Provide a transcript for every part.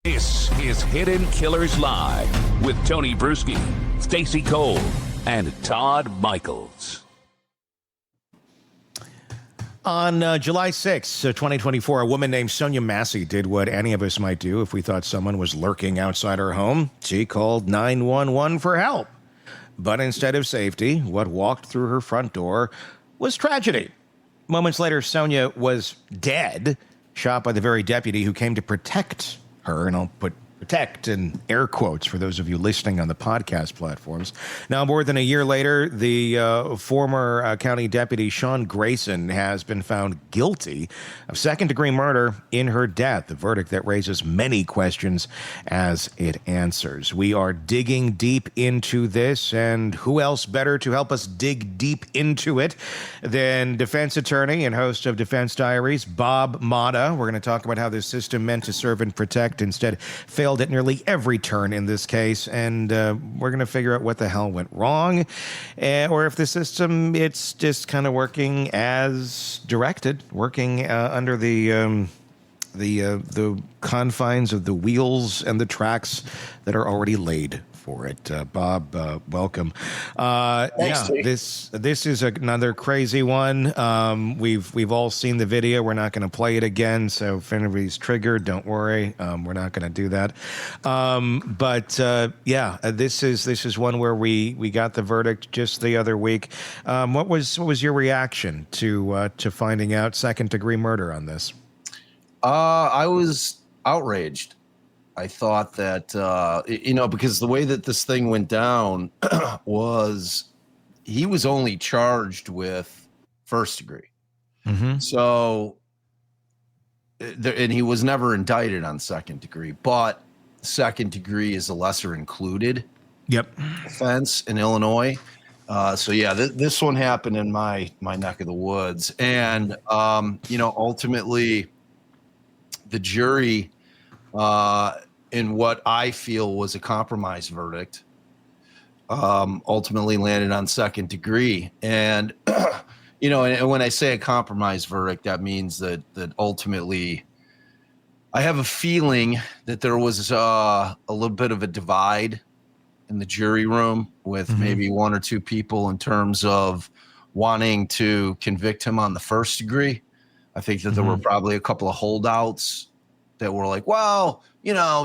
This is Hidden Killers Live with Tony Brueski, Stacey Cole, and Todd Michaels. On July 6th, 2024, a woman named Sonya Massey did what any of us might do if we thought someone was lurking outside her home. She called 911 for help. But instead of safety, what walked through her front door was tragedy. Moments later, Sonya was dead, shot by the very deputy who came to protect her, and I'll put protect in air quotes for those of you listening on the podcast platforms. Now, more than a year later, the former county deputy Sean Grayson has been found guilty of second-degree murder in her death, a verdict that raises many questions as it answers. We are digging deep into this, and who else better to help us dig deep into it than defense attorney and host of Defense Diaries, Bob Motta. We're going to talk about how this system meant to serve and protect instead failed at nearly every turn in this case, and we're going to figure out what the hell went wrong, or if the system, it's just kind of working as directed, working under the confines of the wheels and the tracks that are already laid for it. Bob, welcome. Thanks, this is another crazy one. We've all seen the video. We're not going to play it again. So if anybody's triggered, don't worry. We're not going to do that. This is one where we got the verdict just the other week. What was your reaction to finding out second degree murder on this? I was outraged. I thought that, because the way that this thing went down was he was only charged with first degree. Mm-hmm. So, and he was never indicted on second degree, but second degree is a lesser included offense in Illinois. This one happened in my neck of the woods. And, ultimately the jury, in what I feel was a compromise verdict, ultimately landed on second degree. And, and when I say a compromise verdict, that means that ultimately I have a feeling that there was a little bit of a divide in the jury room with maybe one or two people in terms of wanting to convict him on the first degree. I think that there were probably a couple of holdouts that were like, well,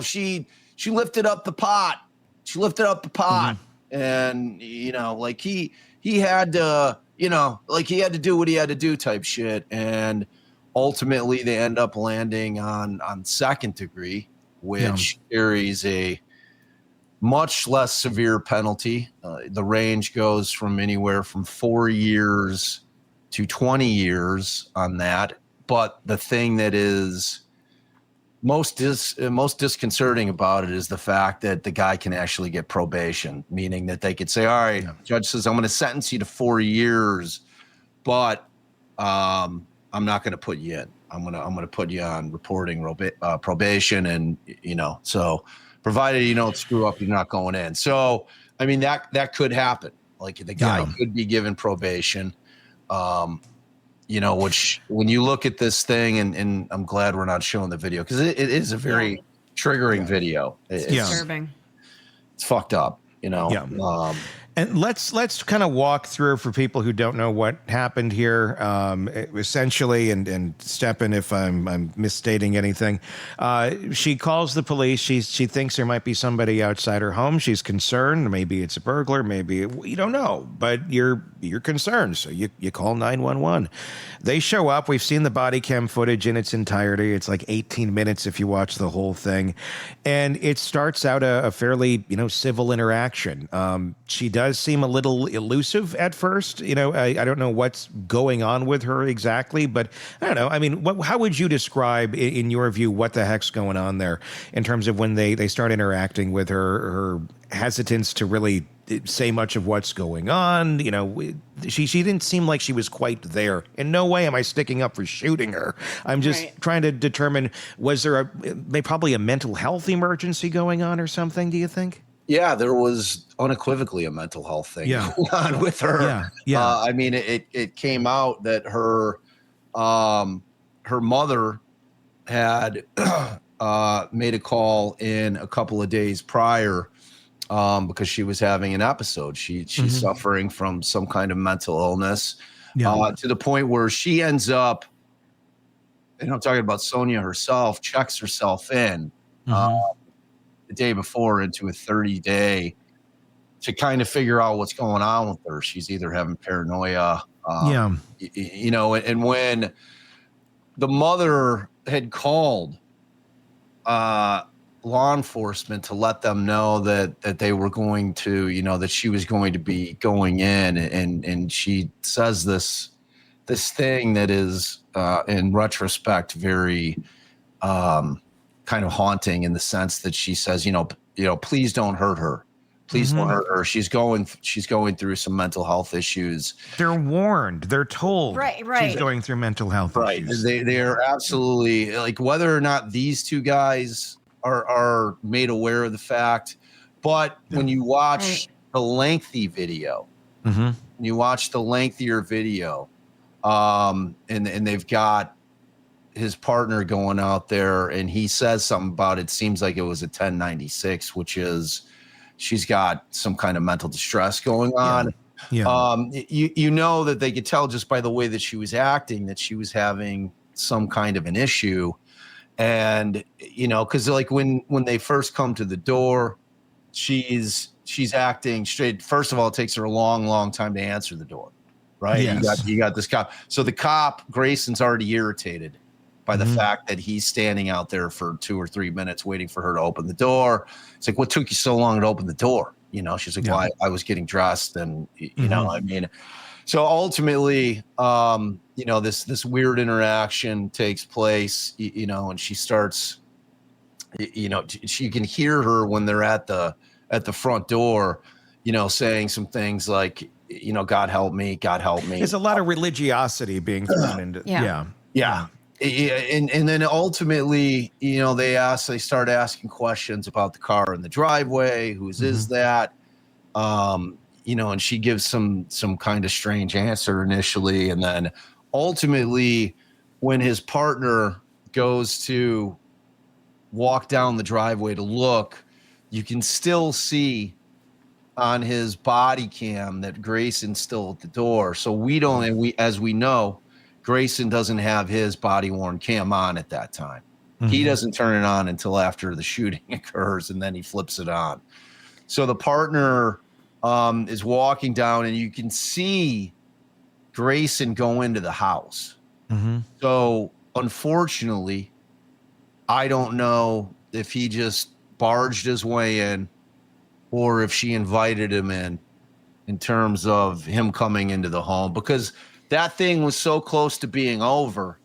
she lifted up the pot. She lifted up the pot. And, he had to, he had to do what he had to do type shit. And ultimately they end up landing on second degree, which carries a much less severe penalty. The range goes from anywhere from 4 years to 20 years on that. But the thing that is most disconcerting about it is the fact that the guy can actually get probation, meaning that they could say, all right, judge says, I'm going to sentence you to 4 years, but I'm not going to put you in. I'm going to put you on reporting probation. And, so provided you don't screw up, you're not going in. So, I mean, that could happen. Like the guy could be given probation. Which when you look at this thing, and I'm glad we're not showing the video because it is a very triggering video. It's disturbing. It's fucked up, And let's kind of walk through for people who don't know what happened here. Essentially, and step in if I'm misstating anything. She calls the police. She thinks there might be somebody outside her home. She's concerned. Maybe it's a burglar. Maybe you don't know, but you're concerned. So you call 911. They show up. We've seen the body cam footage in its entirety. It's like 18 minutes if you watch the whole thing, and it starts out a fairly civil interaction. She does seem a little elusive at first. I don't know what's going on with her exactly, but I don't know. I mean, how would you describe, in your view, what the heck's going on there in terms of when they start interacting with her hesitance to really say much of what's going on? She didn't seem like she was quite there. In no way am I sticking up for shooting her. I'm just trying to determine, was there probably a mental health emergency going on or something, do you think? Yeah, there was unequivocally a mental health thing going on with her. I mean, it came out that her mother had made a call in a couple of days prior because she was having an episode. She's suffering from some kind of mental illness to the point where she ends up, and I'm talking about Sonya herself, checks herself in the day before into a 30-day to kind of figure out what's going on with her. She's either having paranoia, you know, and when the mother had called law enforcement to let them know that they were going to, you know, that she was going to be going in, and she says this thing that is in retrospect very kind of haunting, in the sense that she says, you know, please don't hurt her. Please don't hurt her. She's going through some mental health issues. They're warned. They're told. Right. She's going through mental health issues. They are absolutely, like, whether or not these two guys are made aware of the fact, but when you watch the lengthy video, when you watch the lengthier video, and they've got his partner going out there, and he says something about it seems like it was a 1096, which is she's got some kind of mental distress going on. You know that they could tell just by the way that she was acting that she was having some kind of an issue. And, you know, because like when they first come to the door, she's acting straight. First of all, it takes her a long time to answer the door, right? Yes. You got this cop. So the cop, Grayson's already irritated by the fact that he's standing out there for 2 or 3 minutes waiting for her to open the door. It's like, what took you so long to open the door? You know, she's like, well, I was getting dressed, and, you know, I mean, so ultimately, you know, this weird interaction takes place, you know, and she starts, you know, she can hear her when they're at the front door, you know, saying some things like, you know, God help me. There's a lot of religiosity being thrown into. Yeah. And then ultimately, you know, they start asking questions about the car in the driveway. Whose is that? You know, and she gives some kind of strange answer initially. And then ultimately, when his partner goes to walk down the driveway to look, you can still see on his body cam that Grayson's still at the door. So as we know, Grayson doesn't have his body worn cam on at that time. He doesn't turn it on until after the shooting occurs, and then he flips it on. So the partner is walking down, and you can see Grayson go into the house. So unfortunately, I don't know if he just barged his way in or if she invited him in terms of him coming into the home, because that thing was so close to being over.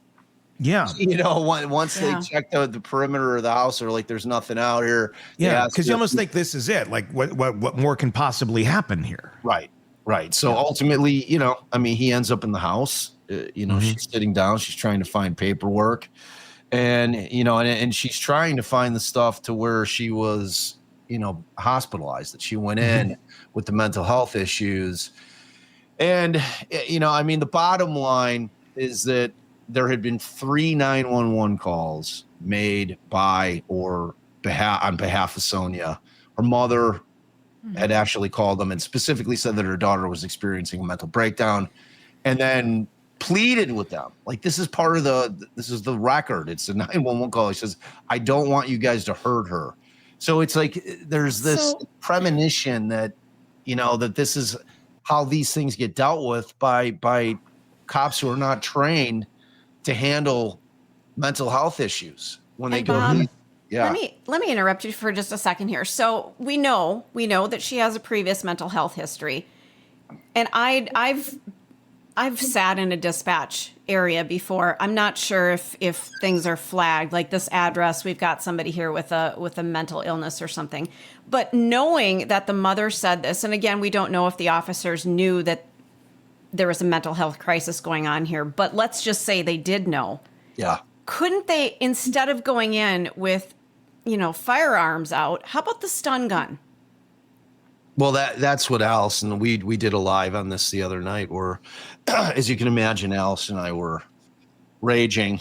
Yeah. You know, once they checked out the perimeter of the house, they're like, there's nothing out here. Yeah. Because you almost think this is it. Like, what more can possibly happen here? Right. So ultimately, you know, I mean, he ends up in the house. You know, she's sitting down. She's trying to find paperwork. And, you know, and she's trying to find the stuff to where she was, you know, hospitalized, that she went in with the mental health issues. And, you know, I mean, the bottom line is that there had been 3 911 calls made by or on behalf of Sonya. Her mother had actually called them and specifically said that her daughter was experiencing a mental breakdown, and then pleaded with them. Like, this is part of this is the record. It's a 911 call. He says, I don't want you guys to hurt her. So it's like there's this premonition that, you know, that this is how these things get dealt with by cops who are not trained to handle mental health issues when they go. Let me interrupt you for just a second here. So we know that she has a previous mental health history, and I've sat in a dispatch area before. I'm not sure if things are flagged, like this address. We've got somebody here with a mental illness or something. But knowing that the mother said this, and again, we don't know if the officers knew that there was a mental health crisis going on here, but let's just say they did know. Yeah. Couldn't they, instead of going in with, you know, firearms out, how about the stun gun? Well, that's what Allison, we did a live on this the other night where, as you can imagine, Allison and I were raging.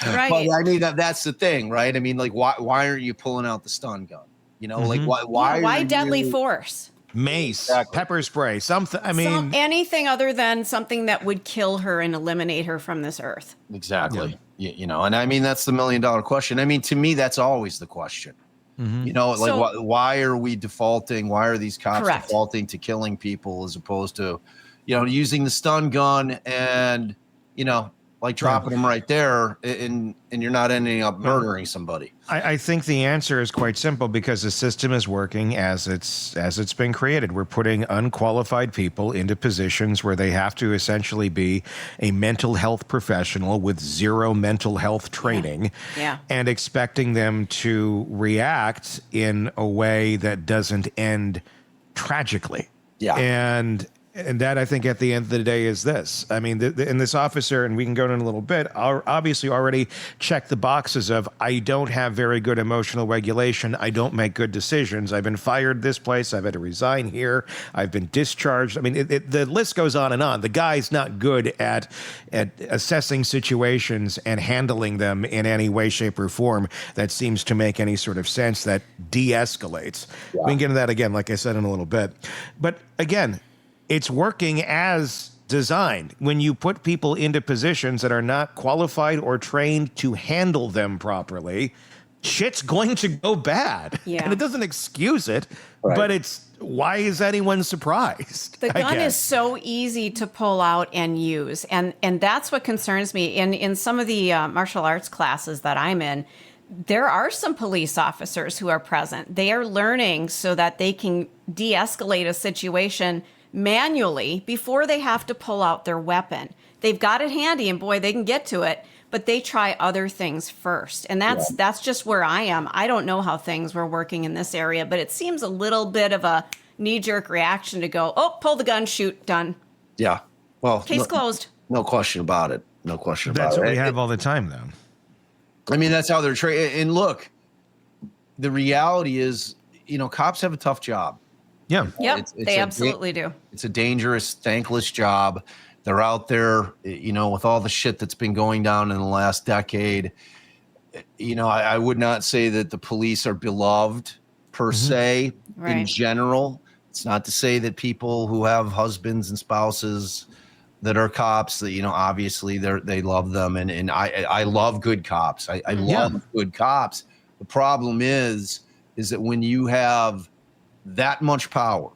Right. But I mean, that's the thing, right? I mean, like, why aren't you pulling out the stun gun? You know, like why Why deadly force? Mace, Exactly. pepper spray, something. I mean, Anything other than something that would kill her and eliminate her from this earth. Exactly. You know, and I mean, that's the $1 million question. I mean, to me, that's always the question. You know, like, why are we defaulting? Why are these cops defaulting to killing people as opposed to, you know, using the stun gun and, you know, like dropping them right there and you're not ending up murdering somebody? I think the answer is quite simple because the system is working as it's been created. We're putting unqualified people into positions where they have to essentially be a mental health professional with zero mental health training and expecting them to react in a way that doesn't end tragically. Yeah. And that, I think, at the end of the day is this. I mean, and this officer, and we can go into in a little bit, obviously already checked the boxes of, I don't have very good emotional regulation. I don't make good decisions. I've been fired this place. I've had to resign here. I've been discharged. I mean, the list goes on and on. The guy's not good at assessing situations and handling them in any way, shape, or form that seems to make any sort of sense that de-escalates. Yeah. We can get into that again, like I said, in a little bit. But again, it's working as designed. When you put people into positions that are not qualified or trained to handle them properly, shit's going to go bad. Yeah. And it doesn't excuse it, but it's, why is anyone surprised? The gun is so easy to pull out and use. And that's what concerns me. In some of the martial arts classes that I'm in, there are some police officers who are present. They are learning so that they can de-escalate a situation manually before they have to pull out their weapon. They've got it handy and boy, they can get to it, but they try other things first. And that's just where I am. I don't know how things were working in this area, but it seems a little bit of a knee-jerk reaction to go, oh, pull the gun, shoot, done. Yeah. Well, case closed. No question about it. No question about it. That's what we have all the time, though. I mean, that's how they're trained. And look, the reality is, you know, cops have a tough job. Yeah. Yep, they absolutely do. It's a dangerous, thankless job. They're out there, you know, with all the shit that's been going down in the last decade. You know, I would not say that the police are beloved per se in general. It's not to say that people who have husbands and spouses that are cops, that, you know, obviously they love them. And I love good cops. I love good cops. The problem is that when you have that much power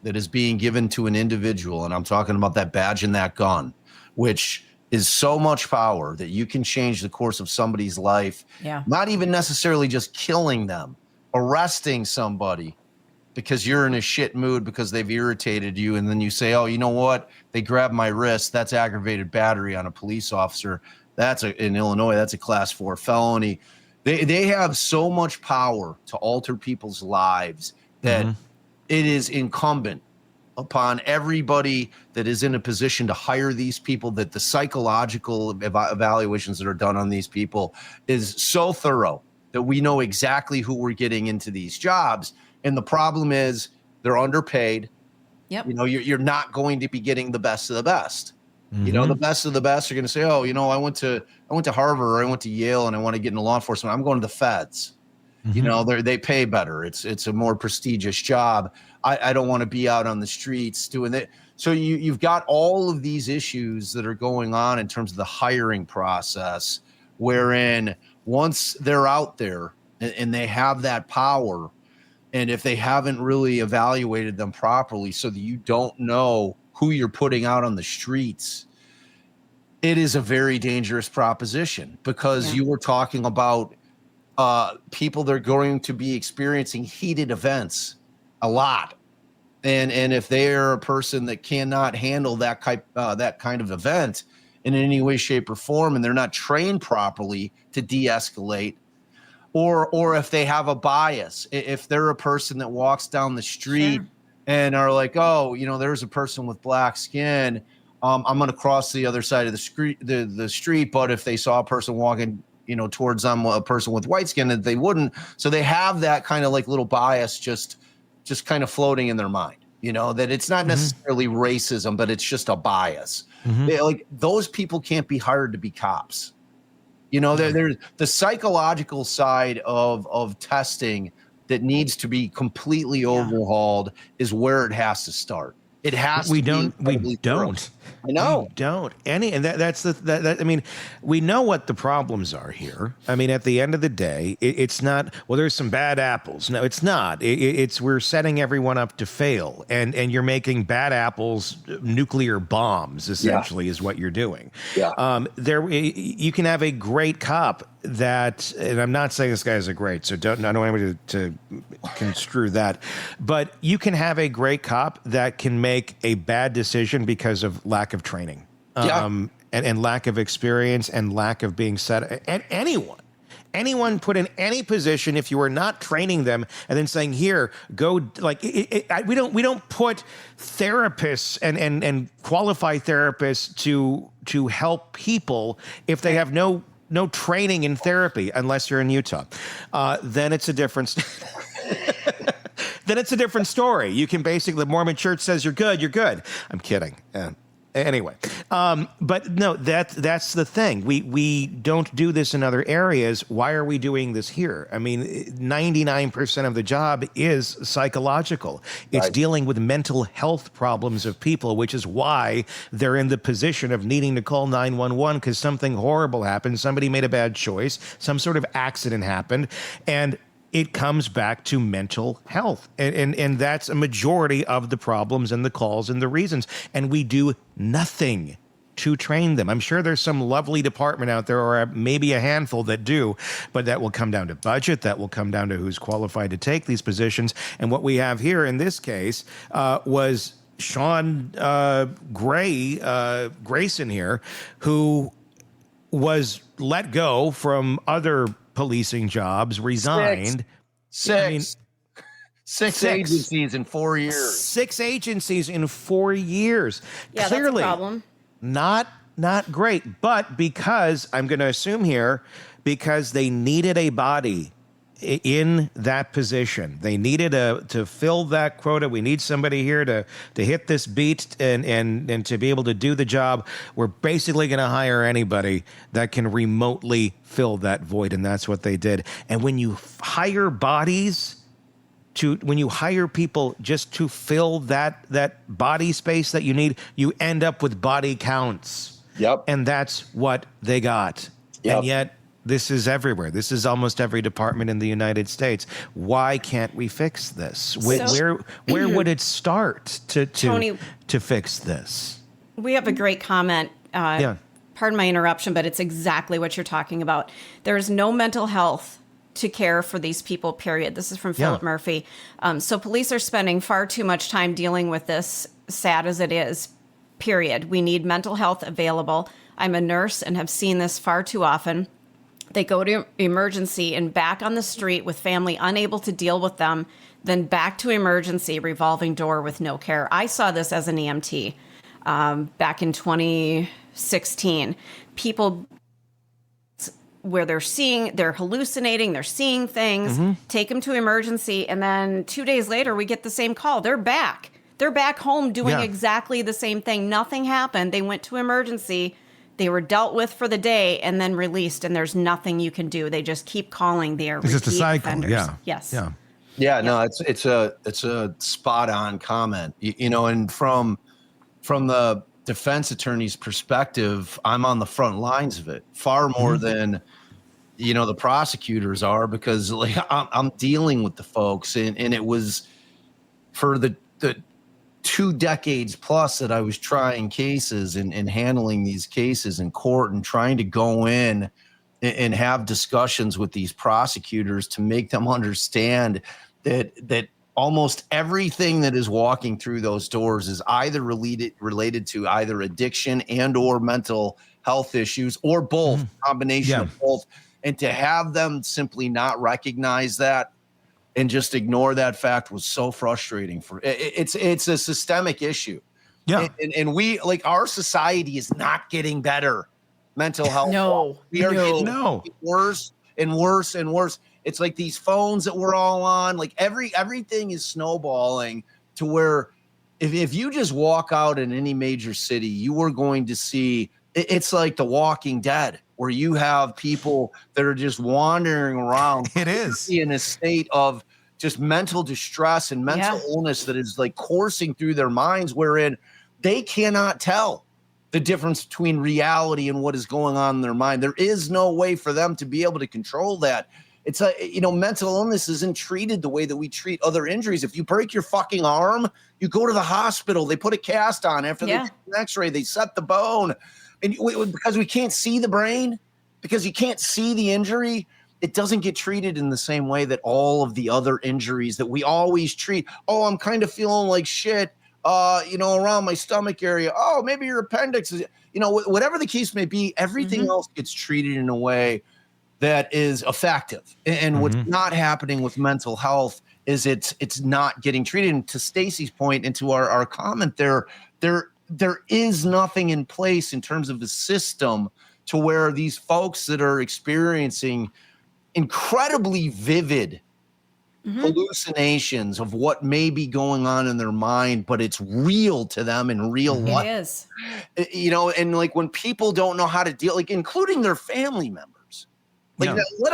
that is being given to an individual, and I'm talking about that badge and that gun, which is so much power that you can change the course of somebody's life, not even necessarily just killing them, arresting somebody because you're in a shit mood because they've irritated you, and then you say, oh, you know what? They grabbed my wrist. That's aggravated battery on a police officer. In Illinois, that's a class 4 felony. They have so much power to alter people's lives that it is incumbent upon everybody that is in a position to hire these people, that the psychological evaluations that are done on these people is so thorough that we know exactly who we're getting into these jobs. And the problem is they're underpaid. Yep. You know, you're not going to be getting the best of the best. You know, the best of the best are going to say, oh, you know, I went to Harvard or I went to Yale and I want to get into law enforcement. I'm going to the feds. You know, they pay better. It's a more prestigious job. I don't want to be out on the streets doing that. So you've got all of these issues that are going on in terms of the hiring process, wherein once they're out there and they have that power, and if they haven't really evaluated them properly so that you don't know who you're putting out on the streets, it is a very dangerous proposition, because you were talking about people that are going to be experiencing heated events a lot. And if they're a person that cannot handle that kind of event in any way, shape, or form, and they're not trained properly to de-escalate, or if they have a bias, if they're a person that walks down the street and are like, oh, you know, there's a person with black skin, I'm going to cross the other side of the street. But if they saw a person walking, you know, towards them, a person with white skin, that they wouldn't. So they have that kind of like little bias just kind of floating in their mind, you know, that it's not necessarily racism, but it's just a bias. Like those people can't be hired to be cops. You know, there's the psychological side of testing that needs to be completely overhauled is where it has to start. It has We to don't. be We don't. I know. We don't. And that's I mean, we know what the problems are here. I mean, at the end of the day, it's not, well, there's some bad apples. No, it's not. It's we're setting everyone up to fail. And you're making bad apples nuclear bombs, essentially, is what you're doing. Yeah. You can have a great cop that, and I'm not saying this guy is a great, so I don't want anybody to construe that, but you can have a great cop that can make a bad decision because of lack of training, and lack of experience and lack of being set. And anyone put in any position, if you are not training them and then saying, here, go, like, we don't put therapists and qualified therapists to help people if they have no training in therapy, unless you're in Utah. Then it's a different then it's a different story. You can basically, the Mormon church says you're good. I'm kidding. Anyway, but no, that's the thing. We don't do this in other areas. Why are we doing this here? I mean, 99% of the job is psychological. It's dealing with mental health problems of people, which is why they're in the position of needing to call 911 because something horrible happened. Somebody made a bad choice. Some sort of accident happened. And it comes back to mental health. And that's a majority of the problems and the calls and the reasons. And we do nothing to train them. I'm sure there's some lovely department out there, or maybe a handful that do, but that will come down to budget. That will come down to who's qualified to take these positions. And what we have here in this case was Sean Grayson here, who was let go from other policing jobs, resigned. Six agencies in 4 years. 6 agencies in 4 years. Yeah, Clearly, that's a problem. Not great. But because, I'm going to assume here, because they needed a body in that position. They needed to fill that quota. We need somebody here to hit this beat and to be able to do the job. We're basically going to hire anybody that can remotely fill that void, and that's what they did. And when you hire when you hire people just to fill that body space that you need, you end up with body counts. Yep. And that's what they got. Yep. And yet, this is everywhere. This is almost every department in the United States. Why can't we fix this? Where would it start to Tony, to fix this? We have a great comment. Pardon my interruption, but it's exactly what you're talking about. There is no mental health to care for these people, period. This is from Philip Murphy. So police are spending far too much time dealing with this, sad as it is, period. We need mental health available. I'm a nurse and have seen this far too often. They go to emergency and back on the street with family unable to deal with them, then back to emergency, revolving door with no care. I saw this as an EMT back in 2016. People where they're hallucinating, they're seeing things, take them to emergency, and then 2 days later we get the same call. They're back. They're back home doing exactly the same thing. Nothing happened. They went to emergency. They were dealt with for the day and then released, and there's nothing you can do. They just keep calling. They are It's just a cycle. offenders. Yeah. Yes. Yeah. No, it's a spot on comment. You know, and from the defense attorney's perspective, I'm on the front lines of it far more than the prosecutors are, because like I'm dealing with the folks, and it was for the 2 decades plus that I was trying cases and handling these cases in court and trying to go in and have discussions with these prosecutors to make them understand that almost everything that is walking through those doors is either related to either addiction and or mental health issues, or both, combination of both. And to have them simply not recognize that and just ignore that fact was so frustrating. It's a systemic issue. Yeah. And we, like, our society is not getting better. Mental health. No. We are getting worse and worse and worse. It's like these phones that we're all on, like everything is snowballing to where if you just walk out in any major city, you are going to see it's like The Walking Dead, where you have people that are just wandering around. It is in a state of just mental distress and mental illness that is like coursing through their minds, wherein they cannot tell the difference between reality and what is going on in their mind. There is no way for them to be able to control that. It's mental illness isn't treated the way that we treat other injuries. If you break your fucking arm, you go to the hospital. They put a cast on. After they take an x-ray, they set the bone. And because we can't see the brain, because you can't see the injury, it doesn't get treated in the same way that all of the other injuries that we always treat. Oh, I'm kind of feeling like shit, around my stomach area. Oh, maybe your appendix is, whatever the case may be, everything else gets treated in a way that is effective. And what's not happening with mental health is it's not getting treated. And to Stacy's point and to our comment there is nothing in place in terms of the system to where these folks that are experiencing incredibly vivid hallucinations of what may be going on in their mind, but it's real to them in real life. It is. And like when people don't know how to deal, like including their family members,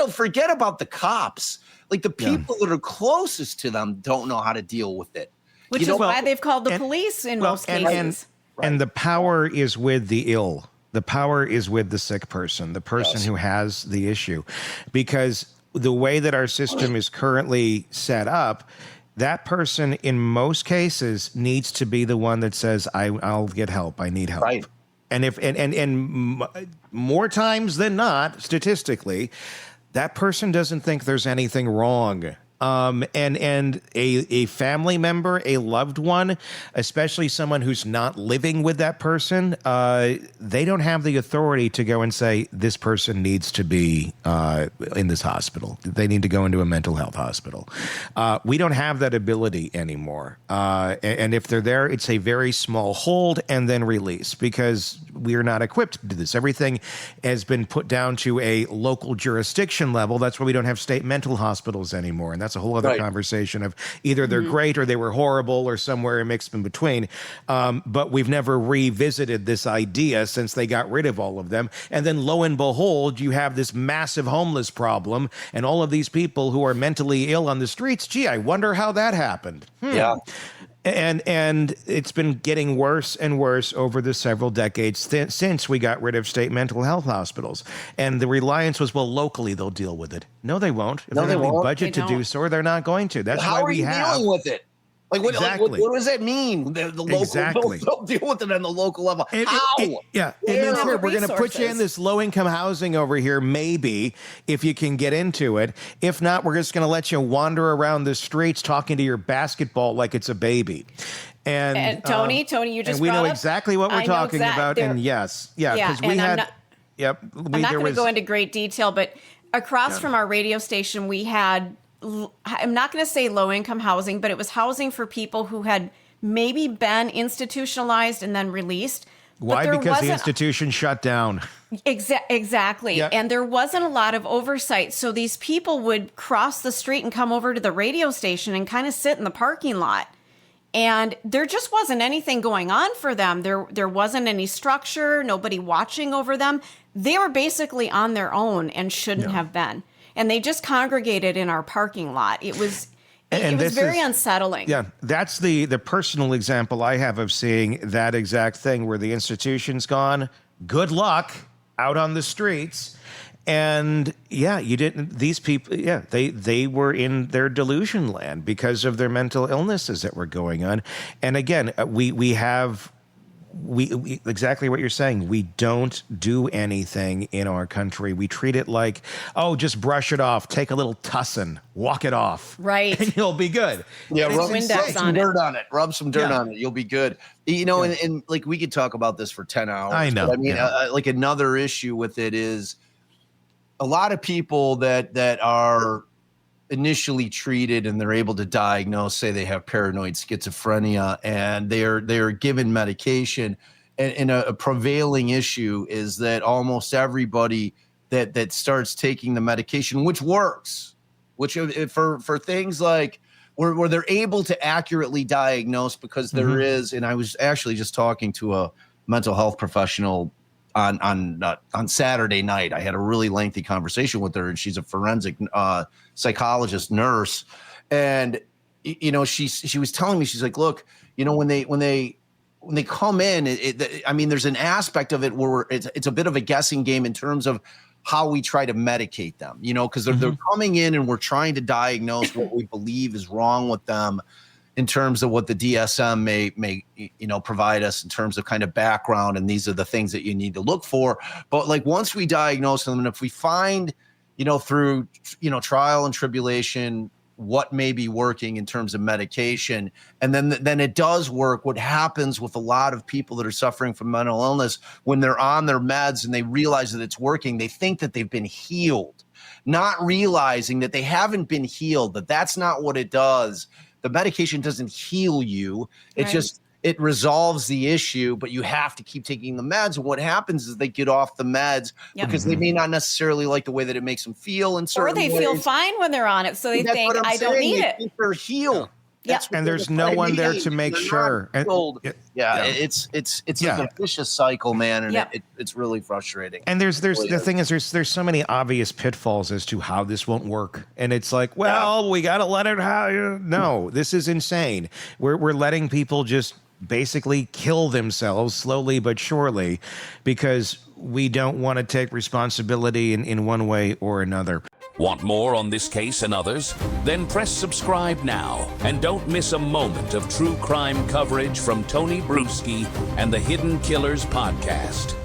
forget about the cops, like the people that are closest to them don't know how to deal with it. Which is why they've called the police in most cases. And the power is with the ill. The power is with the sick person, the person who has the issue. Because the way that our system is currently set up, that person in most cases needs to be the one that says, I'll get help. I need help. Right. And and more times than not, statistically, that person doesn't think there's anything wrong. And a family member, a loved one, especially someone who's not living with that person, they don't have the authority to go and say, this person needs to be in this hospital. They need to go into a mental health hospital. We don't have that ability anymore. And if they're there, it's a very small hold and then release, because we are not equipped to do this. Everything has been put down to a local jurisdiction level. That's why we don't have state mental hospitals anymore. And that's a whole other conversation of either they're great or they were horrible or somewhere mixed in between. But we've never revisited this idea since they got rid of all of them. And then lo and behold, you have this massive homeless problem and all of these people who are mentally ill on the streets. Gee, I wonder how that happened. Yeah. And it's been getting worse and worse over the several decades since we got rid of state mental health hospitals. And the reliance was, well, locally they'll deal with it. No, they won't. If they don't have any budget to do so, they're not going to. That's why we have. How are you dealing with it? Like, what does that mean? The local, they'll deal with it on the local level. How? It means here, we're going to put you in this low-income housing over here, maybe, if you can get into it. If not, we're just going to let you wander around the streets talking to your basketball like it's a baby. And Tony, you just and we know exactly what we're talking about. And because we had... I'm not going to go into great detail, but across from our radio station, we had... I'm not going to say low-income housing, but it was housing for people who had maybe been institutionalized and then released. Why? Because the institution shut down. Exactly. Yep. And there wasn't a lot of oversight. So these people would cross the street and come over to the radio station and kind of sit in the parking lot. And there just wasn't anything going on for them. There wasn't any structure, nobody watching over them. They were basically on their own and shouldn't have been. And they just congregated in our parking lot. It was very unsettling. Yeah, that's the personal example I have of seeing that exact thing where the institution's gone. Good luck out on the streets. And you didn't. These people, they were in their delusion land because of their mental illnesses that were going on. And again, we have exactly what you're saying. We don't do anything in our country. We treat it like, just brush it off, take a little tussin, walk it off, right, and you'll be good. Yeah, rub some dirt on it. Rub some dirt on it. You'll be good. And like we could talk about this for 10 hours. I know. But I mean, like another issue with it is a lot of people that are initially treated and they're able to diagnose, say they have paranoid schizophrenia, and they're given medication. And a prevailing issue is that almost everybody that starts taking the medication, which works, which for things like where they're able to accurately diagnose, because there is, and I was actually just talking to a mental health professional on Saturday night. I had a really lengthy conversation with her, and she's a forensic psychologist nurse. And, you know, she was telling me, she's like, look, you know, when they come in, I mean, there's an aspect of it where it's a bit of a guessing game in terms of how we try to medicate them, you know, because they're coming in and we're trying to diagnose what we believe is wrong with them in terms of what the DSM may you know, provide us in terms of kind of background, and these are the things that you need to look for. But like once we diagnose them, and if we find, you know, through, you know, trial and tribulation, what may be working in terms of medication, and then it does work. What happens with a lot of people that are suffering from mental illness, when they're on their meds and they realize that it's working, they think that they've been healed, not realizing that they haven't been healed, that that's not what it does. The medication doesn't heal you. It just, it resolves the issue, but you have to keep taking the meds. And what happens is they get off the meds because they may not necessarily like the way that it makes them feel in certain ways. Or they feel fine when they're on it, so they think, I don't need it. Think they're healed. And there's no one there to make sure. It's like a vicious cycle, man, and it's really frustrating. And there's the thing is there's so many obvious pitfalls as to how this won't work, and it's like, well, we got to let it. No, this is insane. We're letting people just basically kill themselves slowly but surely because we don't want to take responsibility in one way or another. Want more on this case and others? Then press subscribe now and don't miss a moment of true crime coverage from Tony Brueski and the Hidden Killers podcast.